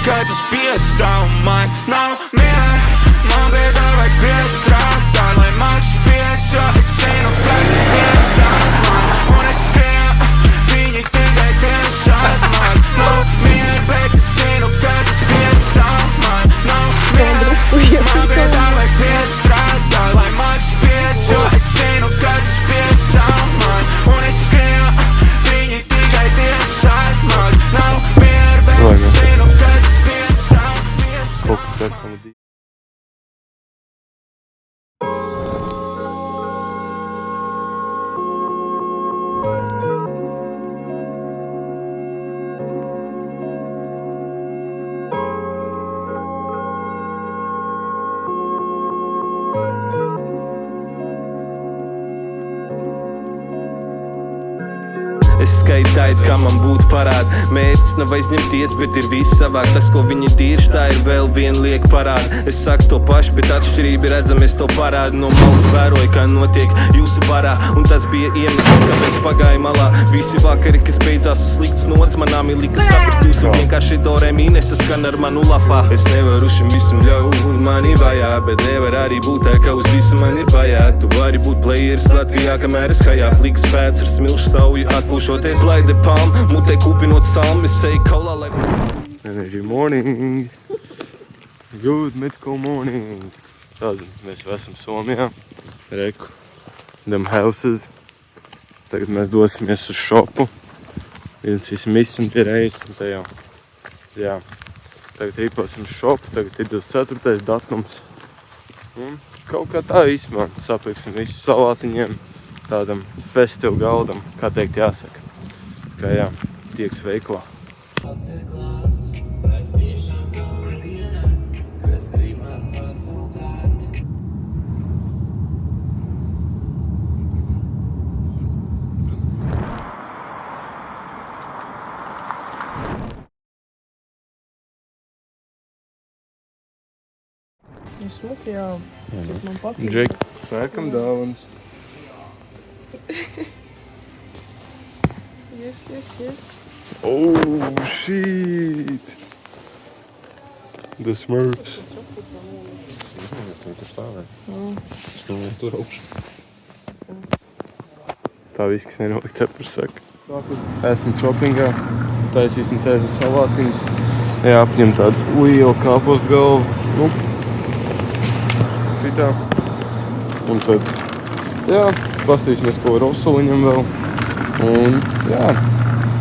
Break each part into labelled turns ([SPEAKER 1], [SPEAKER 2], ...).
[SPEAKER 1] kad tas piestāv man nav mieru. Man bija tā vajag piestrādāt, lai maksas pies, jo es zinu, kad tas piestāv man. Un es skrienu, viņi tikai tiesāt man nav mieru, bet es zinu, kad tas piestāv man nav mieru. Man bija tā vajag piestrādāt, lai maksas pies, jo es zinu, kad tas piestāv man. Un es skrienu, viņi tikai tiesāt man nav mieru, bet es zinu, kad tas piestāv.
[SPEAKER 2] Es skaitāju, kā man būtu parāda. Mērķis nav aizņemties, bet ir viss savāk. Tas, ko viņi tīrš, tā ir vēl viena lieka parāda. Es saku to pašu, bet atšķirība redzam, es to parādu. No malas vēroju, kā notiek jūsu barā. Un tas bija iemesls, kāpēc pagāja malā. Visi vakari, kas beidzās uz sliktas nots, manā milika saprast. Jūsu vienkārši dorēmī nesaskan ar manu lafā. Es nevaru šim visam ļaut, mani vajā, bet nevar arī būt tā, ka uz visu man ir vajā. Tu vari būt playeris Latvijā, kamēr es kajā. Pliks pēc ar smilšu sauju atpūšu. Laide palm, mutē kupinot salmi, seja kaulā, lai...
[SPEAKER 3] Energy morning. Good medical morning. Tad mēs jau esam Somijā. Reku. Them houses. Tagad mēs dosimies uz šopu. Viens visim pie reizes. Un te jau. Jā. Tagad rīposim šopu. Tagad ir 24. datums. Un kaut kā tā īsmā. Sapirksim visu salātiņiem. Tādam festīvu galdam, kā teikt jāsaka. Kā jā, tieks veiklā.
[SPEAKER 4] Ir smuki, jā. Cik man patīk.
[SPEAKER 3] Džek, pērkam dāvans.
[SPEAKER 4] Yes.
[SPEAKER 3] Oh, shit! The Smurfs.
[SPEAKER 2] Tur stāvē. Tur augšu.
[SPEAKER 3] Tā viss, kas nenolik cepurs saka. Esam šopingā. Taisīsim cēzas salātiņus. Jā, apņem tādu lielu kāpostu galvu. Nu, šitā. Un tad, jā, pastīsimies, ko rosuliņam vēl. Un, jā,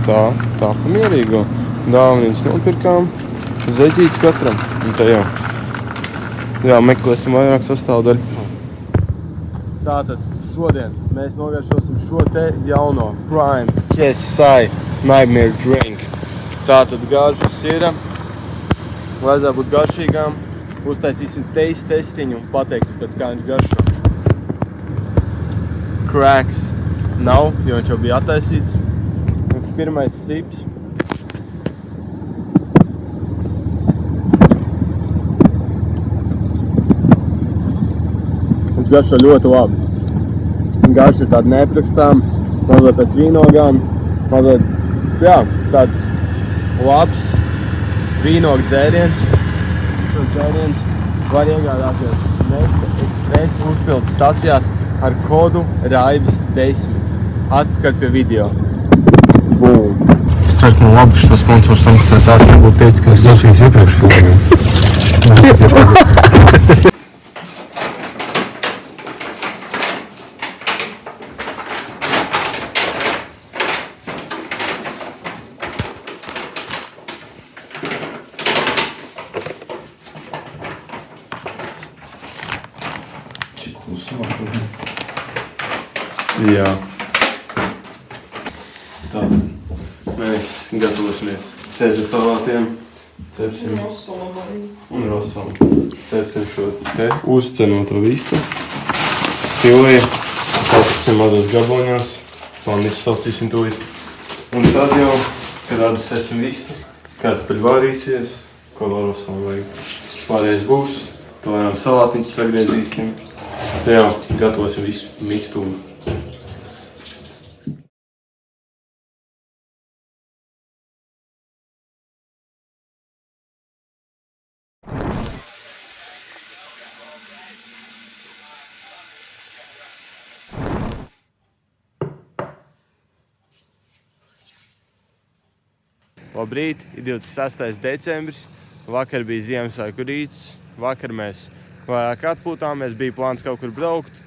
[SPEAKER 3] tā pa mierīgo. Dāvaniņas nopirkām, zeķītes katram. Un tā jau, jā, meklēsim vairāk sastāvdaļu. Tātad šodien mēs nogaršosim šo te jauno Prime KSI Nightmare Drink. Tātad garšas ir, vajadzētu būt garšīgām. Uztaisīsim testiņu un pateiksim pēc kā viņš garšo. Cracks nav, jo viņš jau bija attaisīts. Pirmais sips. Viņš garšo ļoti labi. Garša ir tāda neprakstām, mazliet pēc vīnogām, mazliet, jā, tāds labs vīnogu dzēriens. Šo dzēriens var iegādāties Nestle uzpildes stacijās ar kodu RAIBS10. Atpakaļ pie video. Boom.
[SPEAKER 5] Es ceru, ka man labi šo sponsoru samaksā tā, ka būtu teicis, ka es došīs iepriekš filmiem. Cik klusumā filmē?
[SPEAKER 3] Jā. Tātad mēs gatavosimies cēžu salātiem, cepsim un rosolu. Cepsim šo te uzcenoto vistu, filēju, cepsim mazos gabaliņos, un izsaucīsim tūlīt. Un tad jau, kad atdesēsim vistu, kartupeļi vārīsies, ko vēl rosolu vajag. Pārējais būs, to varam salātiņus sagriezīsim. Te jau gatavosim visu mikstūru. Labrīt, ir 26. decembris, vakar bija Ziemassvētku rīts, vakar mēs vairāk atpūtāmies, bija plāns kaut kur braukt,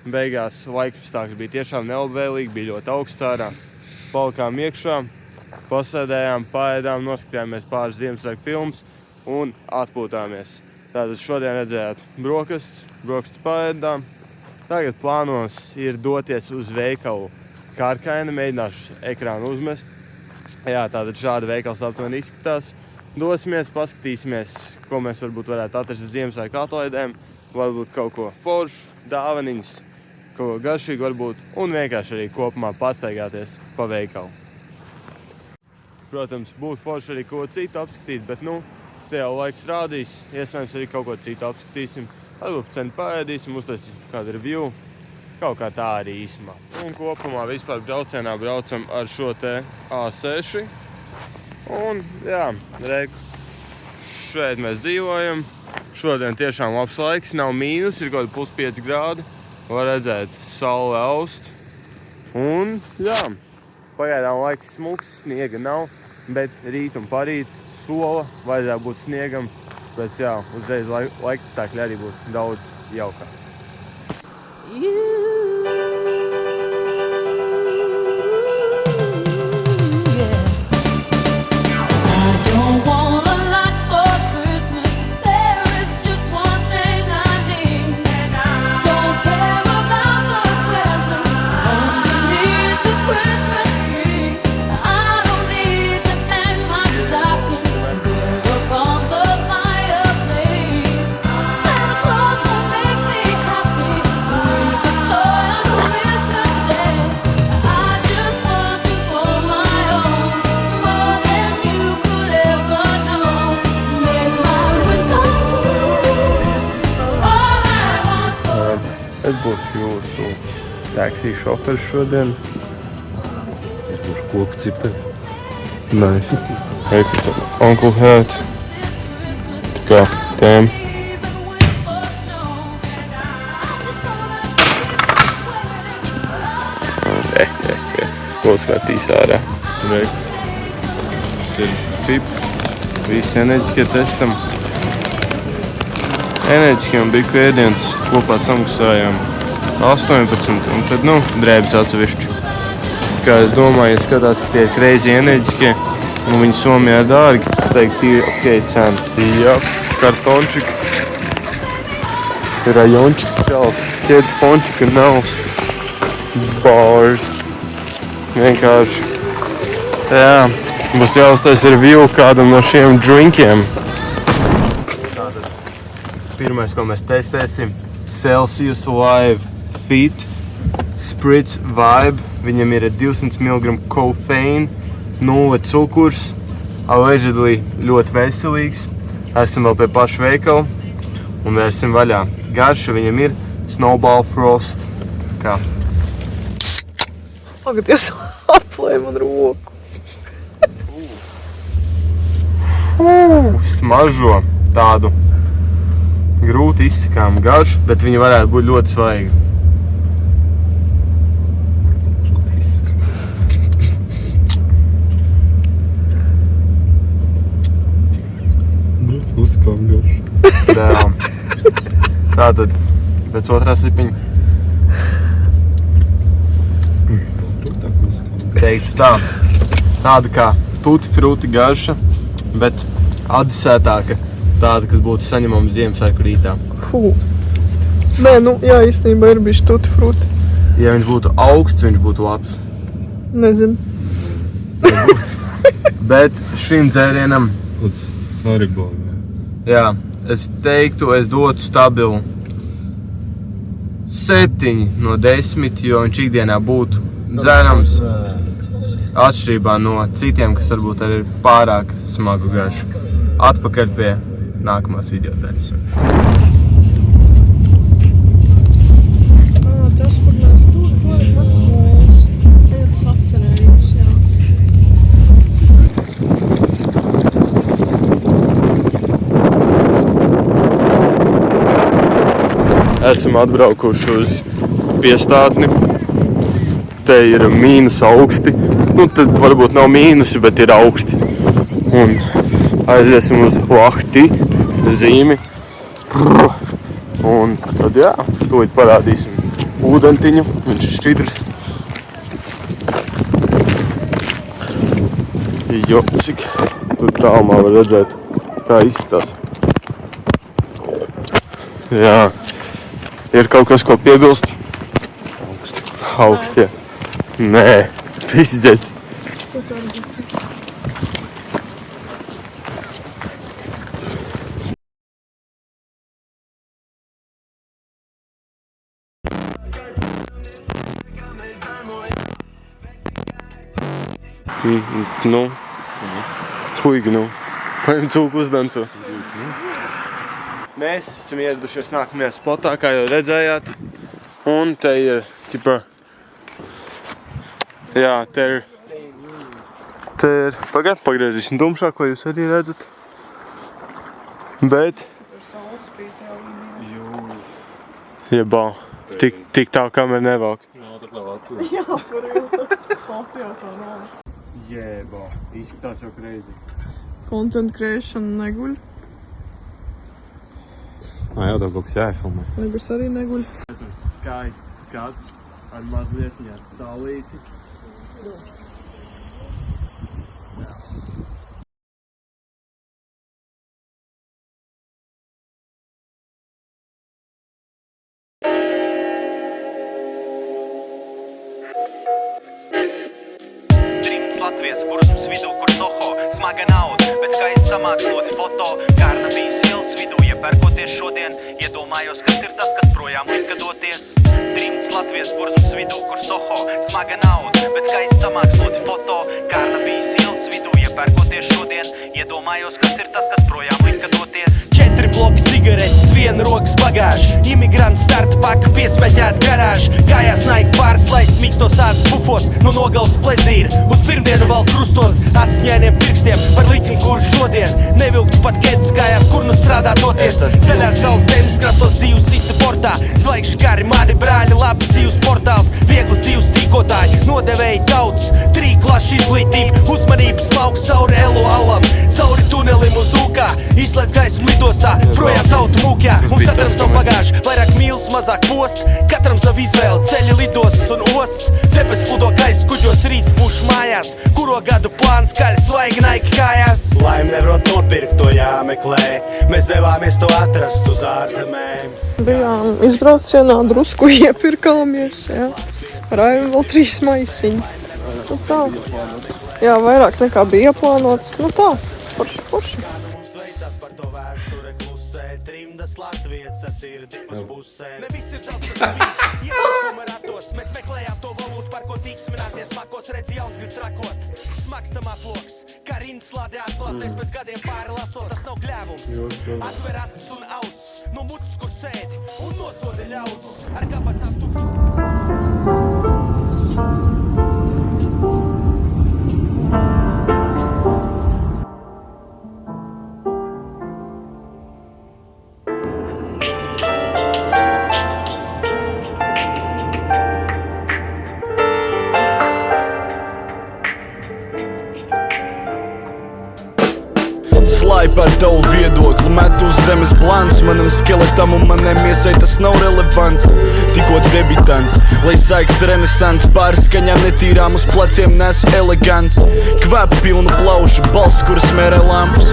[SPEAKER 3] beigās laikapstākļi bija tiešām nelabvēlīgi, bija ļoti augsts ārā, palikām iekšā, pasēdējām, paēdām, noskatījāmies pāris Ziemassvētku filmas un atpūtāmies. Tātad šodien redzējāt brokastis paēdām, tagad plānos ir doties uz veikalu Karkaina, mēģināšu ekrānu uzmest. Jā, tātad šāda veikals aptuveni izskatās. Dosimies, paskatīsimies, ko mēs varbūt varētu atrast uz Ziemassvētku atlaidēm, varbūt kaut ko foršu, dāvaniņas, kaut ko garšīgu varbūt, un vienkārši arī kopumā pastaigāties pa veikalu. Protams, būtu forši arī ko citu apskatīt, bet te jau laiks rādīs, iespējams arī kaut ko citu apskatīsim, varbūt cenu paēdīsim, uztaisīsim kādu review, kaut kā tā arī īsumā. Un kopumā vispār braucienā braucam ar šo te A6. Un jā, reku, šeit mēs dzīvojam. Šodien tiešām labs laiks, nav mīnus, ir kaut plus 5 grādi. Var redzēt saule aust. Un jā, pagaidām laiks smuks, sniega nav, bet rīt un parīt sola vajadzētu būt sniegam. Bet jā, uzreiz laikapstākļi arī būs daudz jaukāk. Es būšu jūsu taksī šoferis šodien.
[SPEAKER 5] Es būšu koku ciptēs.
[SPEAKER 3] Nice. It's Uncle Hat. Tā kā tēma. Ko skatīs ārā? Tas ir čip. Visi enerģiskie testam. Enerģiskie un biku ēdiens kopā samaksājām 18 un tad, drēbes atsevišķi. Kā es domāju, ja skatās, ka tie ir crazy enerģiskie un viņi Somijā ir dārgi, teikt, tie ir ok cena. Jā, kartončiki, rajončiki, čals, ķēdes pončiki, nals, bars. Vienkārši, jā, būs jāuztais review kādam no šiem drinkiem. Pirmais, ko mēs testēsim, Celsius Live Fit Spritz Vibe. Viņam ir 200 mg kofeīna, 0 cukurs, allegedly ļoti veselīgs. Esam vēl pie paša veikala un vērsim vaļā. Garša viņam ir Snowball Frost. Kā?
[SPEAKER 4] Tagad jūs aplēja man roku.
[SPEAKER 3] Smažo tādu grūti izsakām garšu, bet viņi varētu būt ļoti svaigi.
[SPEAKER 5] Uzskām garšu.
[SPEAKER 3] Tātad, pēc otrā sipiņa. Teiktu tā, tāda kā tutti frutti garša, bet adisētāka. Tāda, kas būtu saņemama Ziemassvētku rītā.
[SPEAKER 4] Fū. Nē, jā, īstenībā ir bišķi tutti fruti.
[SPEAKER 3] Ja viņš būtu augsts, viņš būtu labs.
[SPEAKER 4] Nezinu.
[SPEAKER 3] Bet šim dzērienam,
[SPEAKER 5] Sariboli.
[SPEAKER 3] jā, es teiktu, es dotu stabilu 7 no 10, jo viņš ikdienā būtu dzērams atšķirībā no citiem, kas varbūt arī ir pārāk smagu garšu. Atpakaļ pie nākamās video daļas.
[SPEAKER 4] Tas, kur mēs tur, tas mūs. Es atcerējos, jā.
[SPEAKER 3] Esam atbraukuši uz piestātni. Te ir mīnus augsti. nu tad varbūt nav mīnusi, bet ir augsti. Un aiziesim uz Lahti zīmi. Un tad jā, tūlīt parādīsim ūdentiņu, viņš ir šķidrs. Jo, cik tur tālumā var redzēt, kā izskatās. Jā, ir kaut kas, ko piebilst? Augsti, jā. Nē, pizdzēts. Nu, huigi, nu. Paņem cūku uzdancu. Mēs esam ieradušies nākamajā spotā, kā jau redzējāt. Un te ir, ķipa, jā, te ir, pagriezīsim tumšāk, ko jūs arī redzat. Bet, jebā, tik tā kamera nevalk.
[SPEAKER 4] Jā, kur Latvijā tā nav.
[SPEAKER 3] Jebā, izskatās jau crazy.
[SPEAKER 4] Content creation neguļ.
[SPEAKER 5] Jā, tev kaut kas jāiefilmē.
[SPEAKER 4] Negus arī neguļ.
[SPEAKER 3] Skaists skats ar mazliet saulīti.
[SPEAKER 6] Latvijas kursums vidū, kur Soho smaga nauda, bet skaisti samāksloti foto. Kārna bija ielas vidū, iepērkoties šodien, iedomājos, kas ir tas, kas projām lika doties. Trimts Latvijas kursums vidū, kur Soho smaga nauda, bet skaisti samāksloti foto. Kārna bija ielas vidū, iepērkoties šodien, iedomājos, kas ir tas, kas projām lika doties. 4 bloki cigaretes, 1 rokas bagāža, imigrants starta paka, piesmeķēt garāža. Kājās naik pārslaist mīkstos ādas bufos, no nogals plezīra, uz pirmdienu vēl krustos, asiņainiem pirkstiem par likmi, kur šodien nevilktu pat ķedes kājās, kur nu strādā doties. Ceļā saules tēmas krastos dzīvs sita portā, zvaigžņu kari, mani brāļi, labs dzīvs portāls, viegls dzīvs tīkotāji, nodevēji tautas, 3 klašu izglītība, uzmanības smauks cauri elo alam, cauri tunelim uz ūkā, izslēdz gaismu lidostā, projām tautu mūkjā. Mums katram savu bagāžu, vairāk mīls, mazāk post, katram savu izvēli, ceļi lidostas un osts. Debes pludo gaisa, kuģos rīts būšu mājās, kuro gadu plāns kaļ svaigi naiki kājās. Laim nevarot nopirkt, to jāmeklē, mēs devāmies to atrast uz ārzemēm.
[SPEAKER 4] Bijām izbraucienā, drusku iepirkāmies, jā. Raim vēl 3 maisiņi. Nu tā. Jā, vairāk nekā bija ieplānots. Nu tā, forši.
[SPEAKER 6] Latvijas ar sirdi uz pusēm. Ne viss ir zelts, kas spīš, iepirkuma ratos. Mēs meklējām to valūtu, par ko tīks minēties smakos, redzi jauns grib trakot. Smakstamā ploks, kā rindas lādē atklāties pēc gadiem pāri lasot, tas nav gļēvums. Atver acis un auss, no mutes, kur sēdi, un nosodi ļaudis, ar kabatām tukšu. Slai par tavu viedokli, met uz zemes blāns, manam skeletam un manai miesai tas nav relevants. Tikko debitants, lai saiks renesans, pārskaņām netīrām uz pleciem nesu elegants. Kvēpa pilnu plaušu, balss, kuras smērē lampas.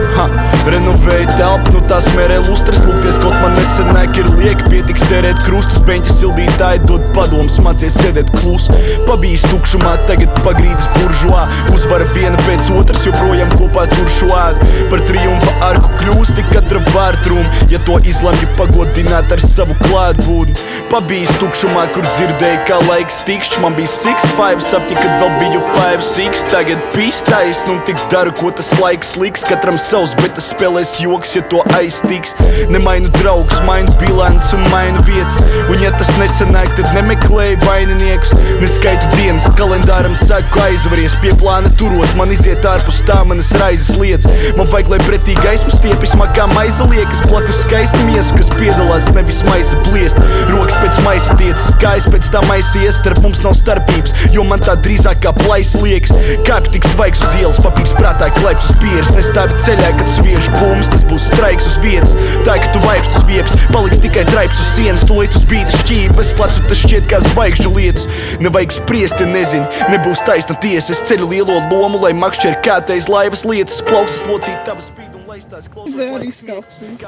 [SPEAKER 6] Renovēja telpu, nu tā smērē lustras, lūgties kaut man nesenāk ir lieki, pietiks tērēt krustus, beņķa sildītāji dod padomus, mācies sēdēt klus. Pabijis tukšumā, tagad pagrīdas buržuā, uzvara viena pēc otras, joprojām kopā tur šoādu. Par triumfa arku kļūsti katra vārtrūm, ja to izlemju pagodināt ar savu klātbūtni. Pabijis tukšumā, kur dzirdēju, kā laiks tikšķi, man bija 6-5 sapņi, kad vēl biju 5-6, tagad pīstais, nu tik daru, ko tas laiks liks, katram savs, bet tas spēlēs joks, ja to aiztiks. Nemainu draugus, mainu bilants un mainu vietas, un ja tas nesanāk, tad nemeklēju vaininiekus. Neskaitu dienas, kalendāram saku aizvaries, pie plāna turos, man iziet ārpus tā manas raizes lietas. Man vajag, lai pretīgi
[SPEAKER 7] gaismas Stiepi smagā maize liekas blakus skaistu miesu Kas piedalās nevis maize bliest Rokas pēc maisa tiecas, kājas pēc tā maisa ies Starp mums nav starpības, jo man tā drīzāk kā plaisa liekas Kāpj tik svaigs uz ielas, papīrs prātā klaips uz pieres Nestāvi ceļā, kad sviež bumbas, tas būs straiks uz vietas Tā, ka tu vaipst uz vieps, paliks tikai draips uz sienas Tūlīt uz bīta šķības, slacu tas šķiet kā zvaigžņu lietus Nevajag spriest, ja nezini, nebūs taisna tiesa Es ceļu lielo lomu, lai makšķer kātais laivas lietas Plauksas locīt tavas spīd un laistās klausās
[SPEAKER 4] Dzē arī skapsnīgs.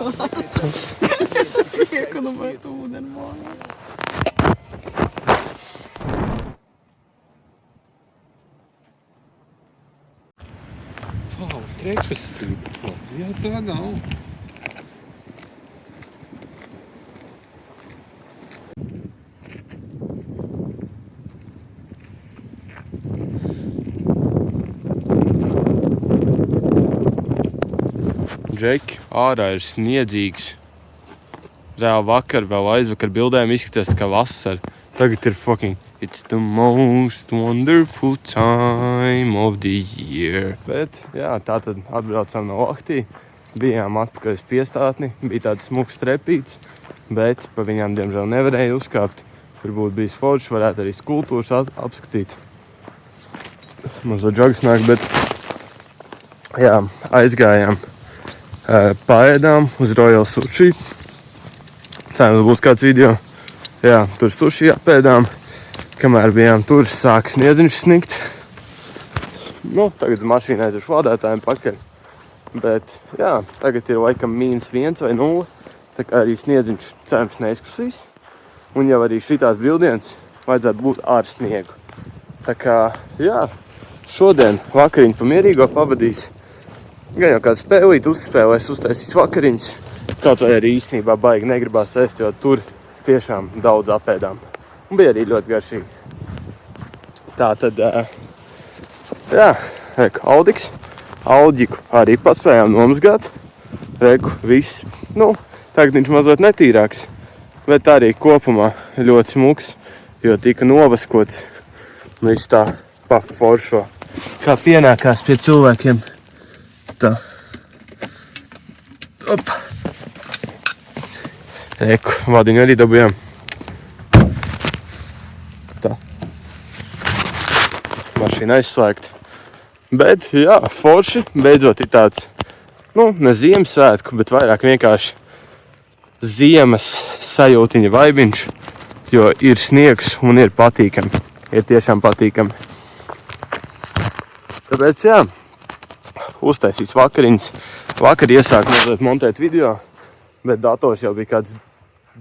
[SPEAKER 4] Ekonomēt ūdeni mājā.
[SPEAKER 5] Trepas jā, tā nav. Džeki, ārā ir sniedzīgs. Reāli vakar, vēl aizvakar bildēm izskatās tā kā vasara. Tagad ir fucking It's the most wonderful time of the year. Bet, jā, tā tad atbraucām no Lahtī. Bijām atpakaļ uz piestātni. Bija tāds smuks trepīts, bet pa viņām, diemžēl, nevarēja uzkāpt. Tur būtu bijis forši, varētu arī skulptūras apskatīt. Mazliet džagsnāk, bet jā, aizgājām. Paēdām uz Royal Sushi. Cerams, būs kāds video. Jā, tur sushi apēdām. Kamēr bijām tur, sāk sniedziņš snikt. Nu, tagad uz mašīnu aizvešu lādētājiem pakaļ. Bet, jā, tagad ir laikam -1 vai 0. Tā kā arī sniedziņš cerams neizkusīs. Un jau arī šitās brīvdienas vajadzētu būt ar sniegu. Tā kā, jā, šodien vakariņu pa mierīgo pavadīs. Gan jau kāds spēlīt, uzspēlēs, uztaisīs vakariņas. Kaut vai arī īstenībā baigi negribās ēst, jo tur tiešām daudz apēdām. Un bija arī ļoti garšīgi. Tā tad, jā, reku, Audiks. Audiku arī paspējām nomazgāt. Reku, viss, nu, tagad viņš mazliet netīrāks. Bet arī kopumā ļoti smuks, jo tika novaskots. Viss tā pa foršo. Kā pienākās pie cilvēkiem. Tā. Op. Reku, vadiņu arī dabujām. Tā. Mašīna aizslēgta. Bet, jā, forši, beidzot ir tāds, nu, ne Ziemassvētku, bet vairāk vienkārši ziemas sajūtiņa vaibiņš, jo ir sniegs un ir patīkami. Ir tiešām patīkami. Tāpēc, jā, uztaisīs vakariņas. Vakar iesāku mazliet montēt video, bet dators jau bija kāds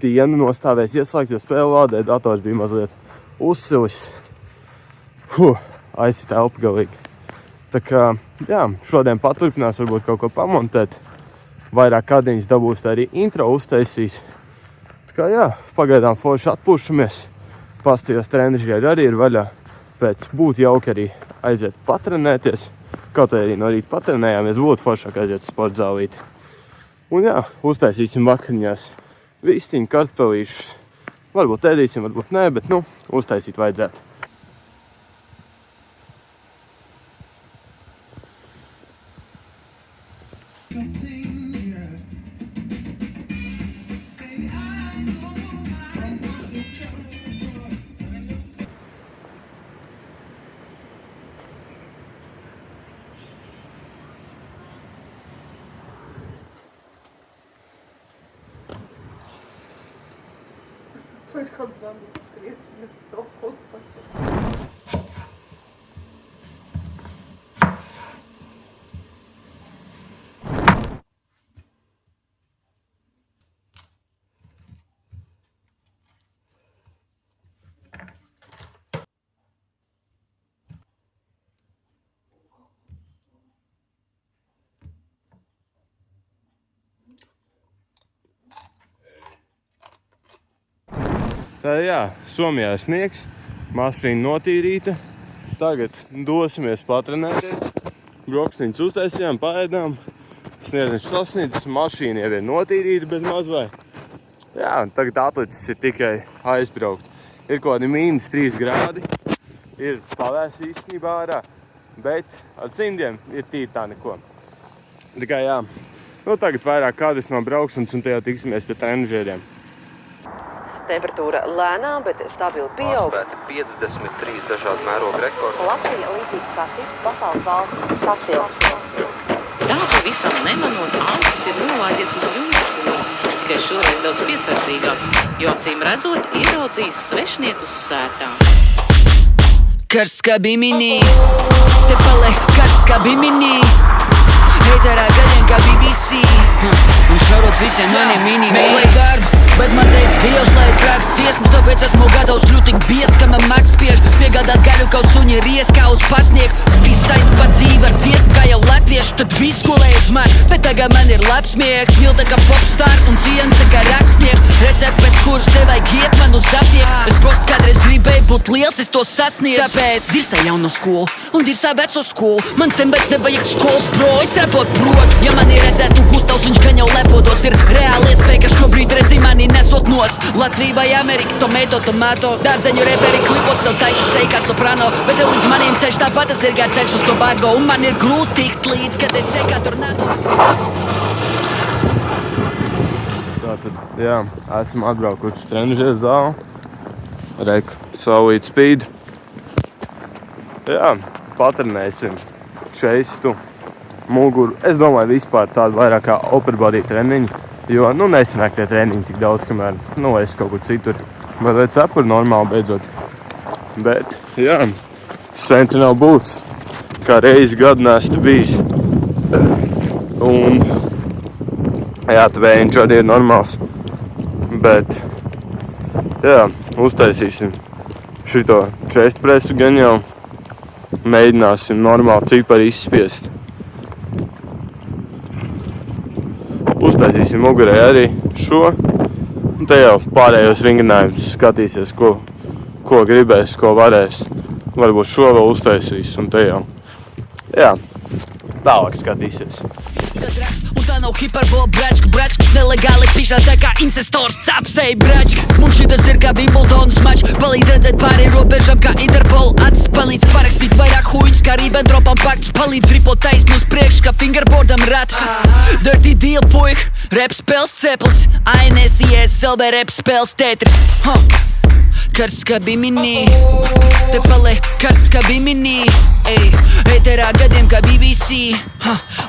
[SPEAKER 5] dienu nostāvēs ieslēgts, jo spēle lādē, dators bija mazliet uzsilis. Aizsit elpu galīgi. Tā kā, jā, šodien paturpinās varbūt kaut ko pamontēt. Vairāk kādiņas dabūs, tā arī intro uztaisīs. Tā kā, jā, pagaidām forši atpūšamies. Pastījos trenižģēri arī ir vaļā. Pēc būtu jauki arī aiziet patrenēties. Kaut vai arī no rīta patrenējāmies, būtu foršāk aiziet sporta zālīti. Un jā, uztaisīsim vakariņās vistiņu, kartupelīšus. Varbūt ēdīsim, varbūt nē, bet, nu, uztaisīt vajadzētu.
[SPEAKER 4] Pēc kāds zambis skries, bet to kaut paķer.
[SPEAKER 3] Tā jā, Somijā ir sniegs, mašīna notīrīta. Tagad dosimies patrenēties. Brokstiņas uztaisījām, paēdām. Sniedziņš sasniedzis, mašīna jau ir notīrīta bez mazvai. Jā, tagad atlicis ir tikai aizbraukt. Ir kaut kādi -3 grādi. Ir pavēs īstenībā ārā, bet ar cimdiem ir tīri tā neko. Tā kā jā, Nu, tagad vairāk kādas no braukšanas, un te jau tiksimies pie trenižieriem.
[SPEAKER 8] Temperatūra lēnām, bet stabili pieaug.
[SPEAKER 2] Pārspēti 53 dažādu mērogu rekordi.
[SPEAKER 8] Latvija līdzīgs kā citas pasaules valsts sasilst.
[SPEAKER 9] Tā pavisam nemanot, ausis ir nolaidies uz ļuņas, tikai šoreiz daudz piesardzīgāks, jo acīm redzot ieraudzījis svešniekus sētā.
[SPEAKER 10] Karsts kā biminī, te paliek karsts kā biminī. Heiterā gadiem kā BBC, un šaurots visiem maniem mini. Meklēju darbu, bet man teica Dievs, lai es rakstu dziesmas, tāpēc esmu gatavs kļūt tik bies, ka man maks spiež. Piegādāt gaļu kaut suņi ries kā uz pasnieku, spīst taist pa dzīvi ar dziesmu kā jau latvieši. Tad viss skolēja uz mani, bet tagad man ir labs miegs. Milda kā popstar un cienta kā rakstnieku. Recept pēc kuras nevajag iet man uz aptieku. Es prost kādreiz gribēju būt liels, es to sasniedzu. Tāpēc dirsā jauno skolu un dirsā veco skolu. Man sembec nevajag skolas pro, es repot prot. Ja mani redzētu Gustavs, viņš gan jau lepotos. Ir reāli iespēja, ka šobrīd redzi mani nesot nost. Latvija vai Amerika, tomato. Dārzeņu reperi klipos sev taisa seikā soprano. Bet jau līdz maniem ceļš tāpat tas ir kā ceļš uz Tobago. Un man ir grūti tikt līdz, kad es sekā tornado.
[SPEAKER 3] Tātad, jā, esam atbraukuši trenižieru zāli. Reku, solid speed. Jā, patrenēsim šeistu, muguru. Es domāju, vispār tādu vairāk kā upper body treniņu. Jo, nesanāk tie treniņi tik daudz, kamēr, es kaut kur citur. Mazliet cepuri normāli beidzot. Bet, jā, strength nav būts. Kā reizi gadu neesmu bijis. Un, jā, tvējiņš arī ir normāls. Bet, jā, uztaisīsim šito chest presu gan jau. Mēģināsim normāli cipari izspiest. Uztaisīsim mugurē arī šo. Un te jau pārējos vingrinājumus skatīsies, ko gribēs, ko varēs. Varbūt šo vēl uztaisīs un te jau. Jā, tālāk skatīsies.
[SPEAKER 10] Un tā nav hiperbola bračka, bračkas nelegāli pišās tā kā incestors capsei bračka. Mums šitas ir kā Wimbledonas mačs, palīdz redzēt pāri robežam kā Interpol acis, palīdz parakstīt vairāk huļus kā Ribbentropam paktus, palīdz ripot taisni uz priekš kā fingerboardam rat. Dirty deal puik, rap spēles ceplis, ANSIS LB rap spēles Tetris. Karsts kā biminī, te paliek karsts kā biminī. Heiterā gadiem kā BBC,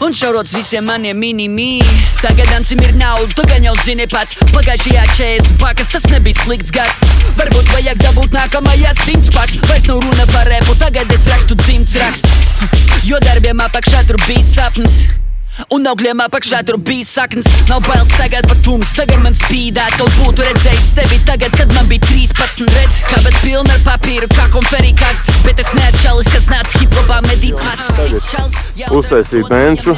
[SPEAKER 10] un šaurots visiem maniem mini-mī. Tagad dansim ir nauda, tu gan jau zini pats. Pagājušajā 40 pakas, tas nebija slikts gads. Varbūt vajag dabūt nākamajā 100 paks. Vairs nav runa par repu, tagad es rakstu dzimts rakstu. Jo darbiem apakšā tur bija sapnis. Un augļiem apakšā tur bija saknes. Nav bailes tagad pat tums, tagad man spīdēt. Kaut būtu redzējis sevi tagad, kad man bija 13. Redz, kabet pilna ar papīru kā konferīkast. Bet es neesmu čalis, kas nāc hiphopā medicāts.
[SPEAKER 3] Uztaisīju benču.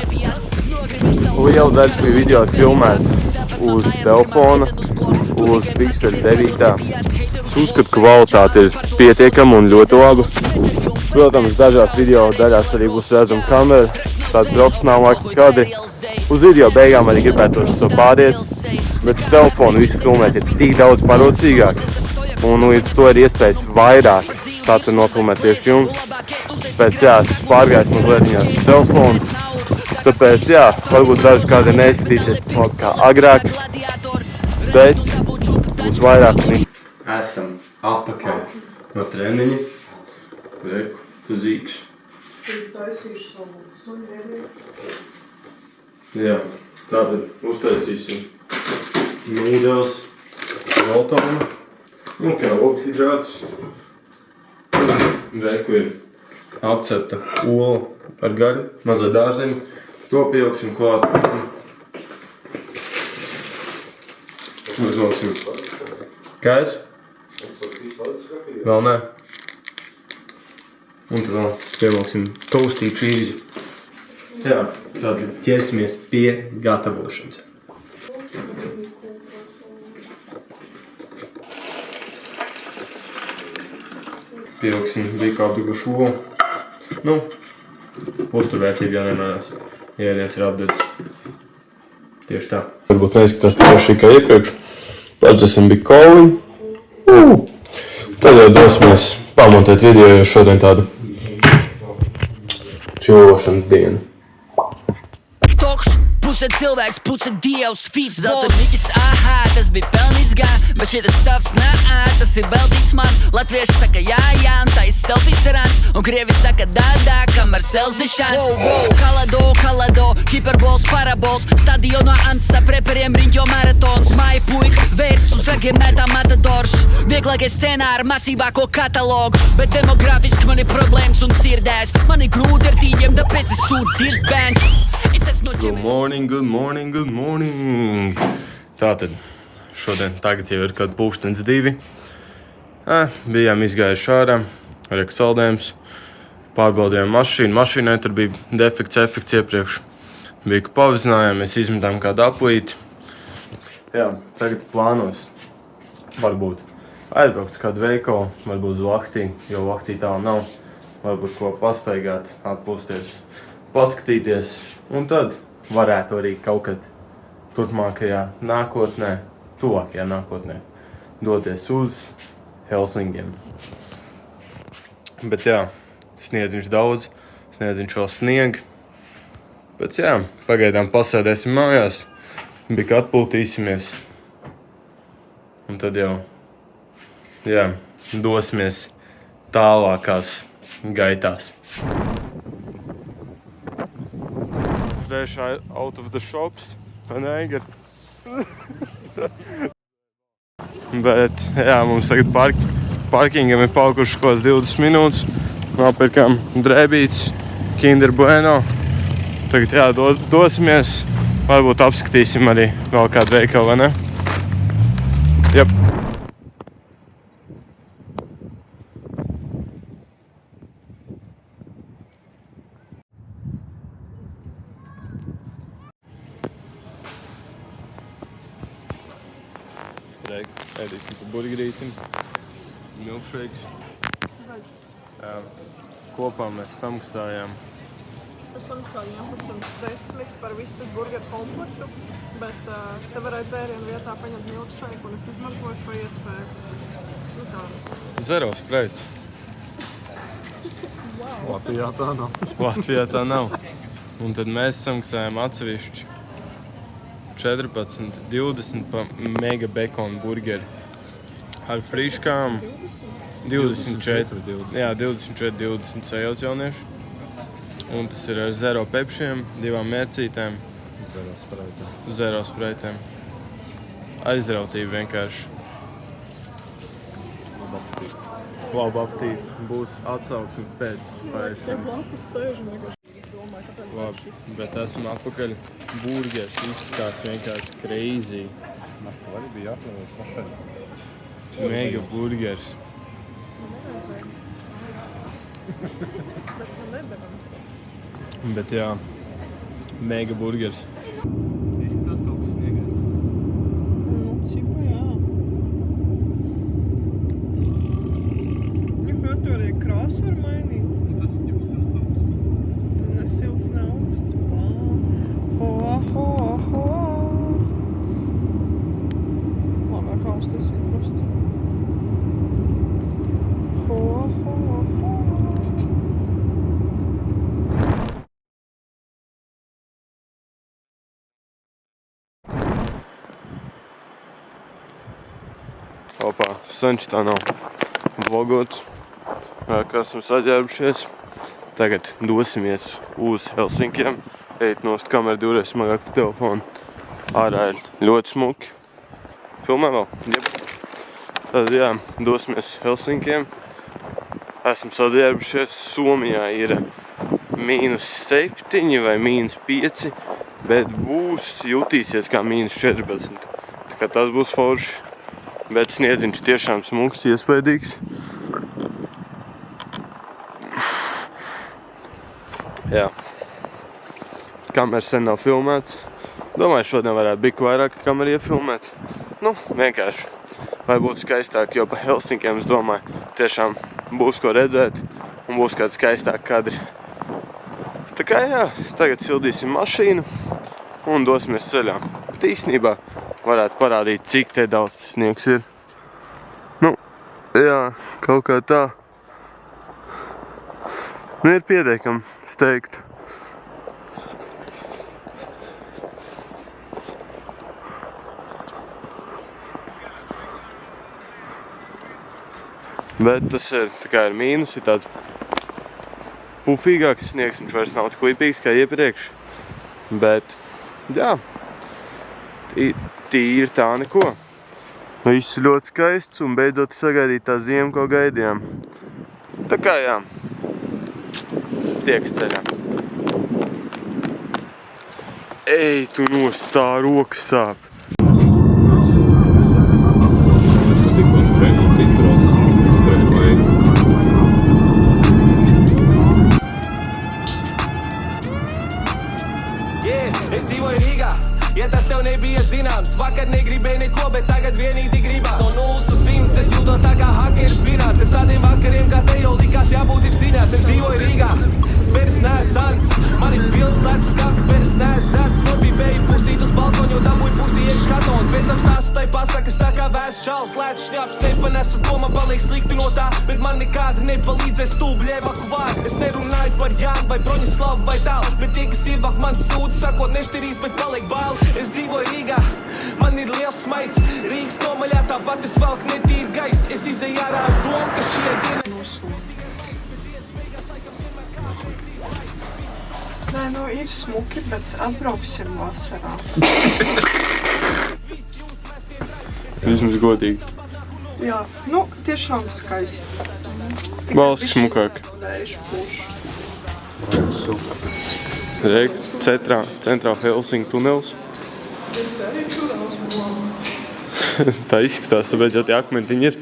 [SPEAKER 3] Liela daļa šī video ir filmēts uz telefona, uz Pixel 9. Es uzskatu, ka kvalitāte ir pietiekama un ļoti laba. Protams, dažās video daļās arī būs redzama kamera. Tādi profesionālāki kadri. Uz video beigām arī gribētos to pāriet, bet uz telefonu visu filmēt ir tik daudz parocīgāk. Un līdz to ir iespējas vairāk satura nofilmēt tieši jums. Tāpēc jā, es pārgājis mazliet uz telefonu. Tāpēc jā, varbūt daži kādi neizskatīsies pat kā agrāk, bet būs vairāk. Esam atpakaļ no treniņa. Reku, fizīks. Jā, tātad uztaisīsim nūdeles, valtonu un karbohidrātus. Reku ir apcepta ola ar gaļu, maza dārzeņu. To pieliksim klāt. Uzvilksim kājas. Vēl nē. Un tad vēl pievilksim toasty cheese. Jā, tad ķersimies pie gatavošanas. Pievilksim bikāpdugu šo. Uzturvērtība jau nemainās. Ēdiens ir apdedzis. Tieši tā. Varbūt neizskatās tieši kā iepriekš. Paģesim bikoli. Tad jau dosimies pamontēt video, jo šodien tāda čilošanas diena.
[SPEAKER 10] puse cilvēks, puse dievs, fīs zelta niķis, aha, tas bija pelnīts gan, bet šitas tavs, nā, tas ir veltīts man. Latvieši saka jā, un tā ir selfies rāns, un krievi saka dā, kamēr sels dišāns. Kalado, hiperbols, parabols, stadionā ansa, preperiem riņķo maratons. Māja puika, vērs uz dragiem mētā matadors, vieglākie scenāri, masīvāko katalogu, bet demografiski man ir problēmas un sirdēs. Man ir grūti ar tīģiem, tāpēc es sūtu dirst bēns.
[SPEAKER 5] Good morning. Tātad, tagad jau ir kaut 1:02. Bijām izgājuši ārā, reka saldējums, pārbaudījām mašīnu. Mašīnai tur bija defekts, efekts iepriekš. Bija, ka pavizinājām, mēs izmetām kādu aplīti. Jā, tagad plānos varbūt aizbraukt uz kādu veikalu, varbūt uz Lahtī, jo Lahtī tālu nav. Varbūt ko pastaigāt, atpūsties, paskatīties. Un tad varētu arī kaut kad turpmākajā nākotnē, tuvākajā nākotnē, doties uz Helsingiem. Bet jā, sniedziņš daudz, sniedziņš vēl snieg. Bet jā, pagaidām pasēdēsim mājās, bika atpūtīsimies. Un tad jau, jā, dosimies tālākās gaitās. Fresh out of the shops, vai ne, Igor? Bet, jā, mums tagad parkingam ir palikušas kaut kāds 20 minūtes. Nopirkām drēbītes, Kinder Bueno. Tagad jā, dosimies. Varbūt apskatīsim arī vēl kādu veikalu, vai ne? Jep. Ēdīsim pa burgerītim, milkshakes. Jā, kopā mēs samaksājām.
[SPEAKER 4] Es samaksāju 11,10 par visu tas burgeru komplektu, bet te varēja dzērienu vietā paņemt milkshake, un es izmantoju šo iespēju. Nu tā.
[SPEAKER 5] Zero spreits.
[SPEAKER 3] Latvijā tā nav.
[SPEAKER 5] Latvijā tā nav. Un tad mēs samaksājām atsevišķi 14,20 pa mega bekonu burgeri. Ar friškām 24. Jā, 24,20 sajauc jaunieši. Un tas ir ar zero pepšiem, 2 mērcītēm. Zero spreitēm. Aizrautība vienkārši. Labu aptīti. Būs atsauksme pēc paēstienas. Labi, bet esam atpakaļ. Burgers izskatās vienkārši crazy. Mega burgers. Bet jā, mega burgers. Izskatās kaut kas sniegains.
[SPEAKER 4] Nu, cipa, jā. Ja tu arī krāsu var mainīt.
[SPEAKER 5] Tas ir ģipa silts augsts.
[SPEAKER 4] Ne silts, ne augsts. Ho. Labāk augsts ir prosti. Ho.
[SPEAKER 5] Opā, senči tā nav vlogots. Kā esam saģērbušies. Tagad dosimies uz Helsinkiem. Eit nost kameru divreiz smagāk pa telefonu. Ārā ir ļoti smuki. Filmē vēl? Jep. Tad jā, dosimies Helsinkiem. Esam saģērbušies. Somijā ir -7 vai -5, bet būs jutīsies kā -14. Tā kā tas būs forši. Bet sniedziņš tiešām smuks, iespaidīgs. Jā. Kameras sen nav filmēts. Domāju, šodien varētu biku vairāk kameru iefilmēt. Nu, vienkārši. Vai būtu skaistāk, jo pa Helsinkiem, es domāju, tiešām būs ko redzēt un būs kādi skaistāki kadri. Tā kā jā, tagad sildīsim mašīnu un dosimies ceļā. Bet īstenībā varētu parādīt, cik te daudz sniegs ir. Nu, jā, kaut kā tā. Nu, ir pietiekami, es teiktu. Bet tas ir, tā kā ir mīnus, ir tāds pufīgāks sniegs, viņš vairs nav tik lipīgs kā iepriekš. Bet, jā, tīri tā neko. Viss ļoti skaists un beidzot sagaidīt tā ziemu, ko gaidījām. Tā kā jā, tieks ceļā. Ej, tu nost, tā roka sāp.
[SPEAKER 7] Es dzīvoju Rīgā, ja tas tev nebija zināms. Vakar negribēju neko, bet tagad vienīgi gribās. No 0 uz 100 es jūtos tā kā hakeris pirāt. Pēc tādiem vakariem, kā te jau likās jābūt ir ziņās. Es dzīvoju Rīgā, bet es neesmu sans. Man ir pilns tāds skats, bet es neesmu sats. Nopīpēju pusīt uz balkonu, jo dabūju pusi iekš katonu. Pēc tam stāstu tai pasakas tā kā vēsts čals. Lēts šņaps, nepanesu, ko man paliek slikti no tā. Bet man nekādi nepalīdzēs stūbļi evaku vārdi. Es nerunāju par Jānu vai Broņislavu vai tālu. Bet tie, kas ievāk man sūdz, sakot nešķirīs, bet paliek bail. Es dzīvoju Rīgā, man ir liels smaids. Rīgas nomaļā tāpat es velk netīru gaisu. Es izēju ārā ar domu, ka šī diena
[SPEAKER 4] Nē, nu ir smuki, bet atbrauksim vasarā.
[SPEAKER 3] Vismaz godīgi.
[SPEAKER 4] Jā, nu tiešām skaisti.
[SPEAKER 3] Valsts smukāk.
[SPEAKER 4] Vēju pušu.
[SPEAKER 3] Reik, centrā Helsinku tunels. Tā izskatās, tāpēc jau tie akmentiņi ir.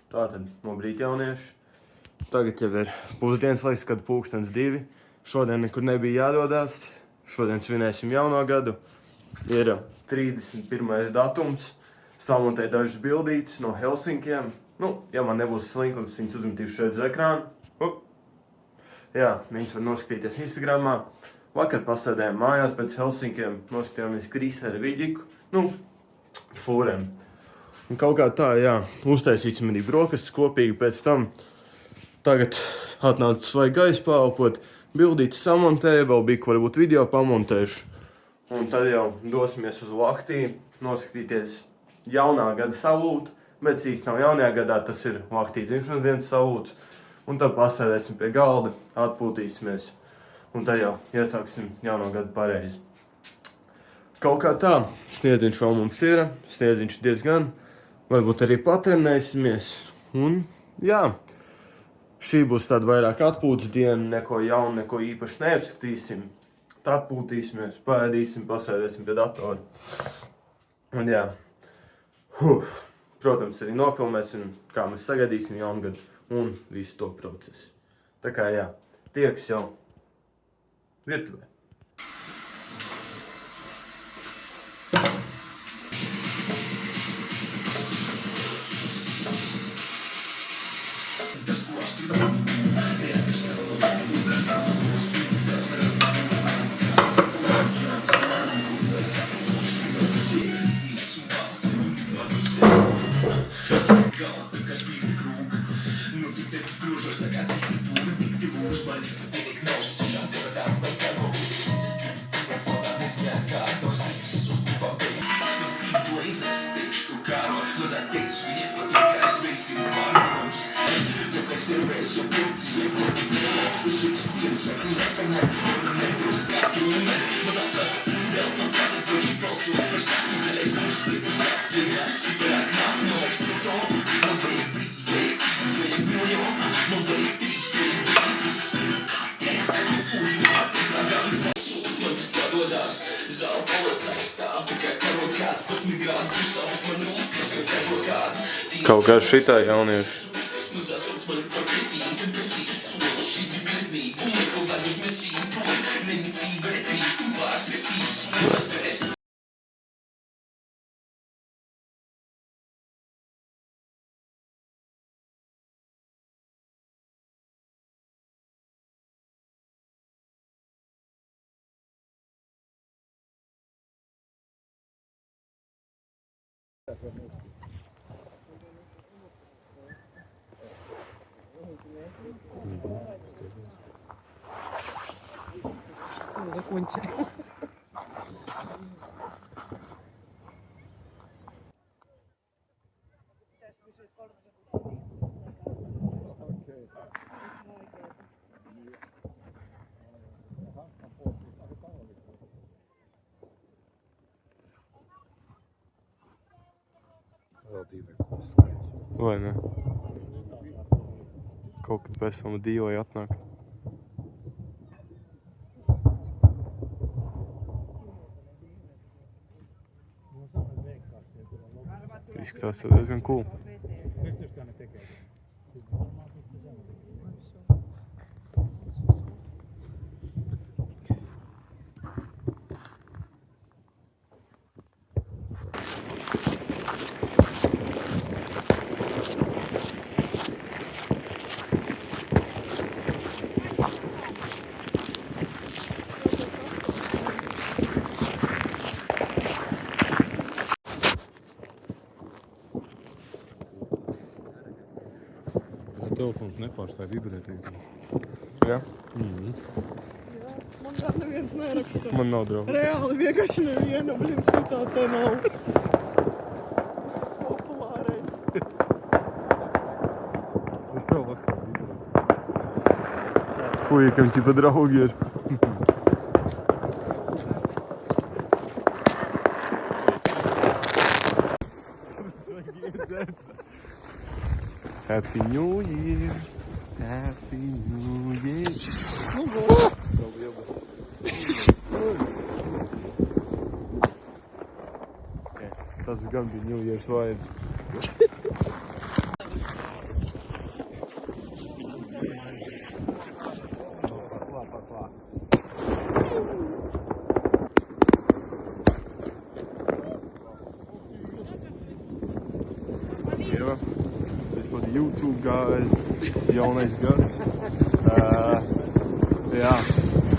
[SPEAKER 5] Tātad no brīt jaunieši. Tagad jau ir pusdienas laiks, kad pulkstens 2. Šodien nekur nebija jādodās. Šodien svinēsim jauno gadu. Ir 31. datums. Samontēju dažas bildītes no Helsinkiem. Nu, ja man nebūs slinkums, viņas uzmetīšu šeit uz ekrānu. Jā, viņas var noskatīties Instagramā. Vakar pasēdējām mājās pēc Helsinkiem. Noskatījāmies Kristēru Viģiku. Nu, fūrēm. Un kaut kā tā, jā, uztaisīsim arī brokastis kopīgi pēc tam. Tagad atnāca svaigi gaisa paelpot, bildītes samontēju, vēl bija, ko varbūt video pamontējuši. Un tad jau dosimies uz Lahtiju, noskatīties jaunā gada salūtu, bet īsti nav jaunajā gadā, tas ir Lahtiju dzimšanas dienas salūts. Un tad pasēdēsim pie galda, atpūtīsimies, un tad jau iesāksim jauno gadu pareizi. Kaut kā tā, sniedziņš vēl mums ir, sniedziņš diezgan. Varbūt arī patrenēsimies. Un jā, šī būs tāda vairāk atpūtas diena, neko jaunu, neko īpaši neapskatīsim. Tad atpūtīsimies, paēdīsim, pasēdēsim pie datora. Un jā, protams, arī nofilmēsim, kā mēs sagaidīsim jaungadu un visu to procesu. Tā kā jā, tieks jau virtuvē. Kaut kā šitā jaunieši. Vai ne? Kaut kad pēc tam dīvoja atnāk. Izskatās jau diezgan cool.
[SPEAKER 3] Telefons nepārstāj vibrēt.
[SPEAKER 5] Jā?
[SPEAKER 4] Man gan neviens neraksta.
[SPEAKER 5] Man nav draugu.
[SPEAKER 4] Reāli vienkārši neviena, blin, šitā te nav. Populārais.
[SPEAKER 5] Fuj, kam ķipa draugi ir. Happy New Year! Happy New Year! Tas gan bija New Year's vairs. YouTube guys, jaunais gads. Jā.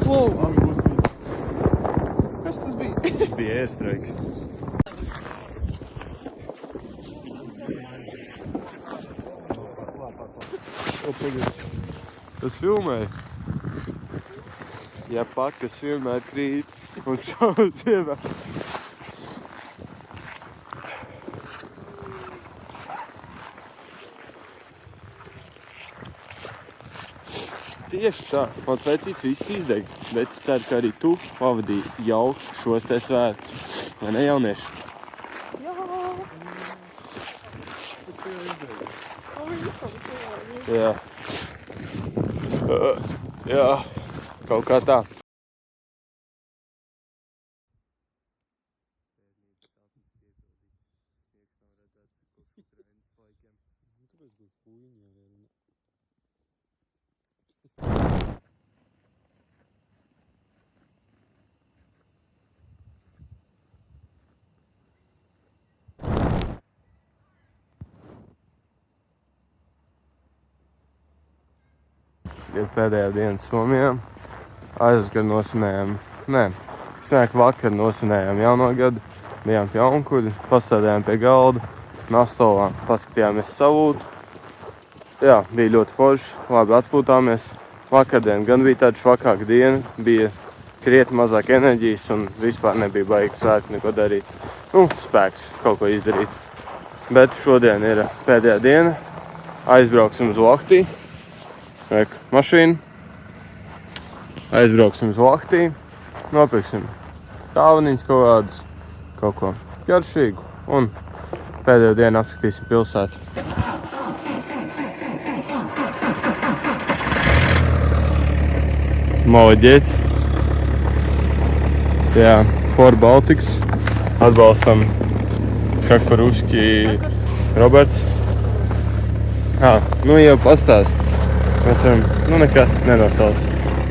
[SPEAKER 4] Wow. Kas tas bija?
[SPEAKER 5] Tas bija ēstreiks. Tas filmēja. Ja pakas vienmēr krīt un šauj ziemē. Tieši tā. Mans vecīts viss izdeg, bet es ceru, ka arī tu pavadīji jauki šos te svētus. Vai ne, jaunieši? Jā. Jā. Kaut kā tā. Ir pēdējā diena Somijā. Aizvakar nosvinējām, vakar nosvinējām jauno gadu. Bijām pie onkuļa, pasēdējām pie galda, nastalām, paskatījāmies savūtu. Jā, bija ļoti forši, labi atpūtāmies. Vakardien gan bija tāda švakāka diena, bija krietni mazāk enerģijas un vispār nebija baigi svētki neko darīt. Spēks kaut ko izdarīt. Bet šodien ir pēdējā diena, aizbrauksim uz Lahtiju. Mašīnu. Aizbrauksim uz Lahtiju, nopirksim tāvaniņas kaut kādas, kaut ko garšīgu un pēdējo dienu apskatīsim pilsētu. Молодец! Jā, Por Baltics. Atbalstam, как по-русски, Roberts. Jau pastāst. Mēs varam, nekas nenosauc.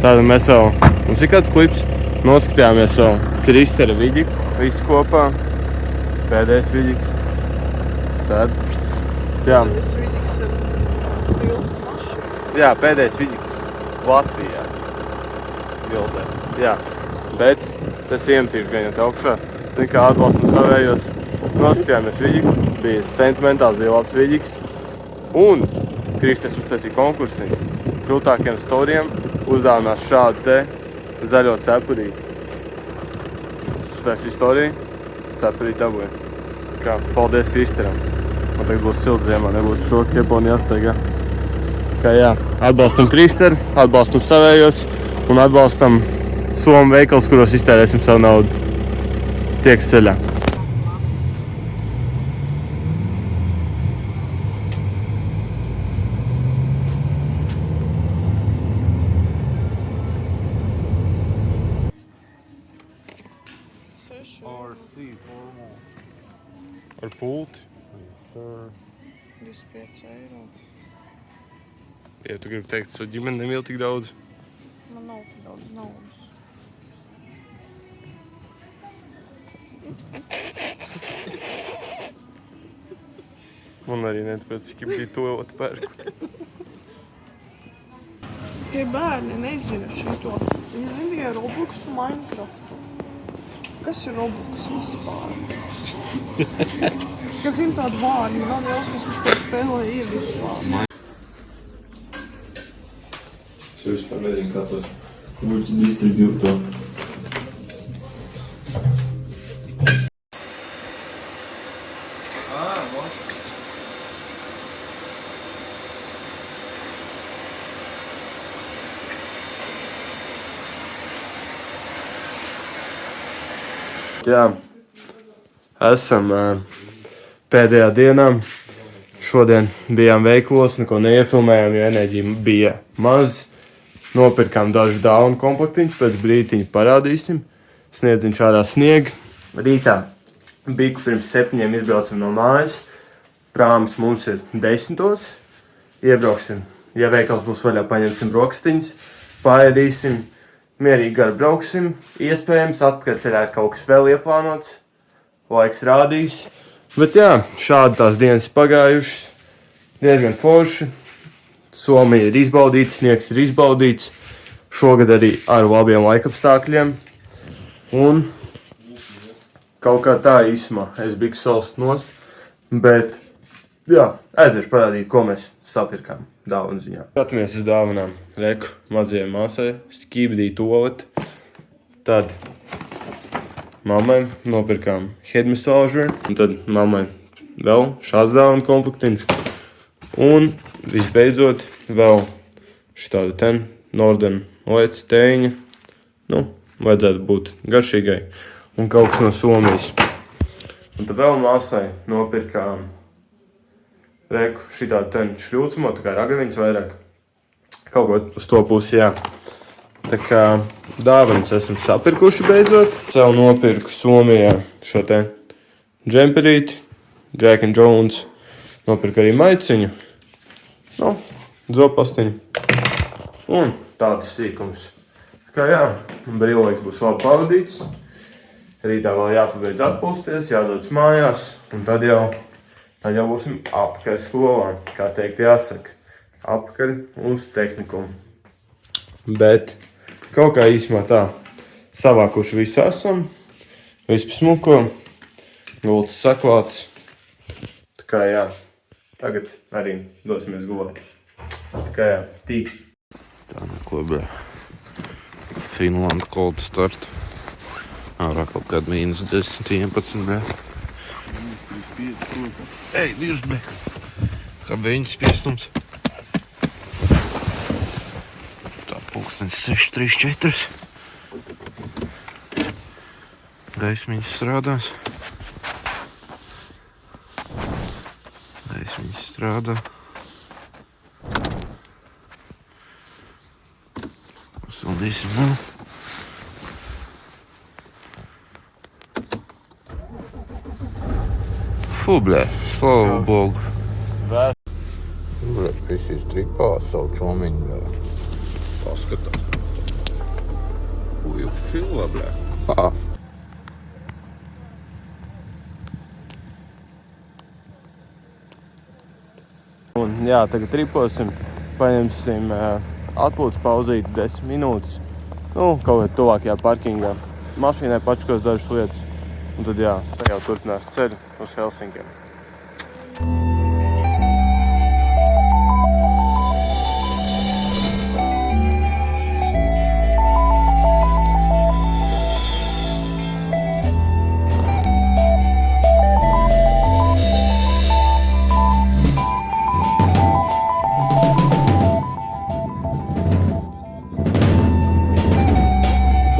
[SPEAKER 5] Tāda mēs vēl, mums ir kāds klips, noskatījāmies vēl Kristera Viģiku, visi kopā. Pēdējais Viģiks. Sēd. Jā.
[SPEAKER 4] Pēdējais Viģiks ir bildes mašīna.
[SPEAKER 5] Jā, pēdējais Viģiks Latvijā. Bildē. Jā. Bet tas iemetīšu gan jau te augšā. Zini, kā atbalstam savējos. noskatījāmies viļiku, bija sentimentāls, bija labs viļiks. Un Kristers uztaisīja konkursi. Krūtākiem storiem uzdāvinās šādu te zaļo cepurīti. Es uztaisīju storiju, cepurīti dabūju. Kā, paldies Kristeram. Man tagad būs silts ziemā, nebūs šoka keponi jāsteigā. Kā jā, atbalstam Kristeru, atbalstam savējos un atbalstam Somu veikals, kuros iztērēsim savu naudu. Tieks ceļā. Ar pulti?
[SPEAKER 4] 25 eiro.
[SPEAKER 5] Ja tu gribi teikt, ka ģimene nemīl tik daudz.
[SPEAKER 4] Man nav tik daudz naudas.
[SPEAKER 5] Man arī ne tāpēc, ka bija to otru pērku.
[SPEAKER 4] Tie bērni nezina šito. Viņi zina tikai Roblox un Minecraft. Kas ir Roblox vispār? Es kā zinu tādu vārdu, man nav jausmas, kas tā spēlē ir vispār.
[SPEAKER 3] Es vispār nezinu, kā tos kurus distribūto.
[SPEAKER 5] Jā, esam pēdējā dienā. Šodien bijām veiklos, neko neiefilmējām, jo enerģija bija maz. Nopirkām dažu dāvanu komplektiņus, pēc brītiņa parādīsim. Sniedziņš ārā snieg. Rītā biku pirms 7 izbraucam no mājas. Prāms mums ir 10. Iebrauksim, ja veikals būs vaļā, paņemsim brokastiņas, paēdīsim. Mierīgi gar brauksim, iespējams atpakaļ ceļā ir kaut kas vēl ieplānots, laiks rādīs. Bet jā, šādi tās dienas pagājušas, diezgan forši. Somija ir izbaudīts, sniegs ir izbaudīts, šogad arī ar labiem laikapstākļiem. Un kaut kā tā īsumā es biju salst nost, bet jā, aiziešu parādīt, ko mēs sapirkām dāvanu ziņā. Skatāmies uz dāvanām. Reku mazajai māsai, skībdīja toaleti. Tad mammai nopirkām head massager. Un tad mammai vēl šāds dāvanu komplektiņš. Un visbeidzot vēl šitāda ten Norden lec tēņa. Nu, vajadzētu būt garšīgai. Un kaut kas no Somijas. Un tad vēl māsai nopirkām reku šitādu ten šļūcamo, tā kā ragaviņas vairāk. Kaut ko uz to pusi, jā. Tā kā dāvanas esam sapirkuši beidzot. Sev nopirku Somijā šo te džemperīti, Jack and Jones. Nopirku arī maiciņu. Nu, zopastiņu. Un tāds sīkums. Tā kā jā, brīvlaiks būs labi pavadīts. Rītā vēl jāpabeidz atpūsties, jādodas mājās. Un tad jau būsim apakaļ skolā, kā teikt jāsaka. Apakaļ uz tehnikumu. Bet kaut kā īsumā tā savākuši visu esam. Visu smuko. Gultas saklāts. Tā kā jā, tagad arī dosimies gulēt. Tā kā jā, tīkst.
[SPEAKER 11] Tā neko, bē. Finlanda cold start. Ārā kaut kāda mīnus 10, 11, bē. Ej, virs, bē. Kā beņķis piestums. Tā pulkstens 6:34. Gaismiņas strādās. Gaismiņas strādā. Saldīsim vēl. Fū, blē, slavu Bogu. Blē, visīs tripās savu čomiņu, blē. Paskatās. Ujuks čilā, blē. Ha.
[SPEAKER 5] Un jā, tagad triposim, paņemsim atpūtas pauzīti 10 minūtes. Nu, kaut kā tuvākajā parkingā. Mašīnai pačkos dažas lietas.
[SPEAKER 3] Un tad jā, tā jau turpinās ceļu uz Helsinkiem.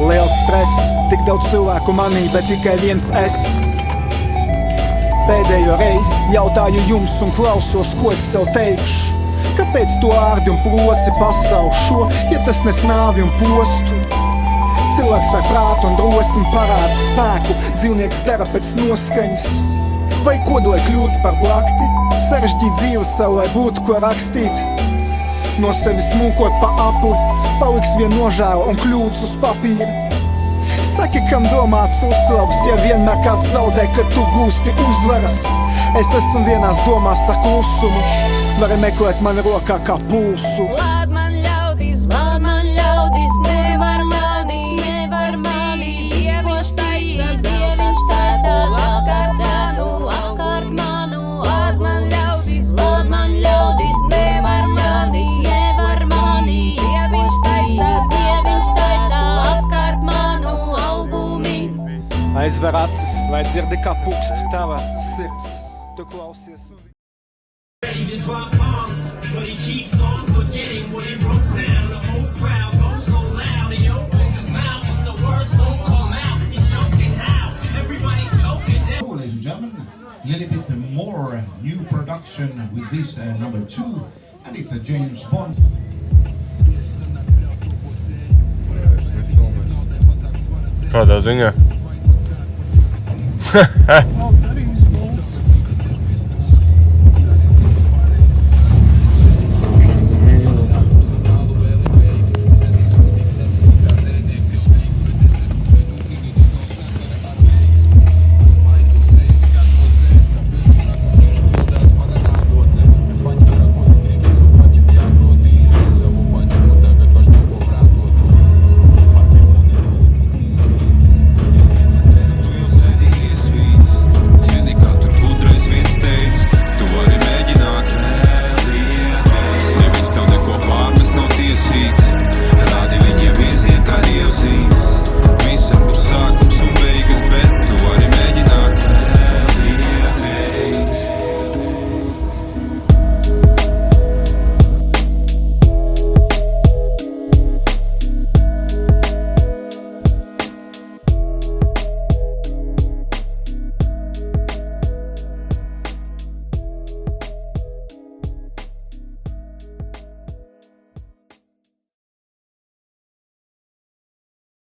[SPEAKER 12] Liels stress, tik daudz cilvēku manī, bet tikai viens es. Pēdējo reizi jautāju jums un klausos, ko es sev teikšu. Kāpēc tu ārdi un plosi pasauli šo, ja tas nes nāvi un postu? Cilvēks ar prātu un drosmi parāda spēku, dzīvnieks dara pēc noskaņas. Vai kodolai kļūt par blakti, sarežģīt dzīvi sev, lai būtu ko rakstīt? No sevis mūkot pa apli, paliks vien nožēla un kļūdas uz papīra. Saki, kam domāts uzslavas, ja vienmēr kāds zaudē, kad tu gūsti uzvaras. Es esmu vienās domās ar klusumu, vari meklēt man rokā kā pulsu.
[SPEAKER 10] Lād man ļaudis, nevar mani Dieviņš taisa apkārt manu Lād man ļaudis, nevar mani Dieviņš taisa apkārt manu augumi.
[SPEAKER 12] Aizver acis, lai dzirdi kā pukst tava sirds. Tu klausies un...
[SPEAKER 13] Ready to drop bombs, but he keeps on forgetting what he wrote down. The whole crowd goes so loud, he opens his mouth, but the words won't come out. He's choking how? Everybody's choking now.
[SPEAKER 14] Ladies and gentlemen, a little bit more new production with this number 2, and it's a James Bond.
[SPEAKER 3] Kādā ziņā?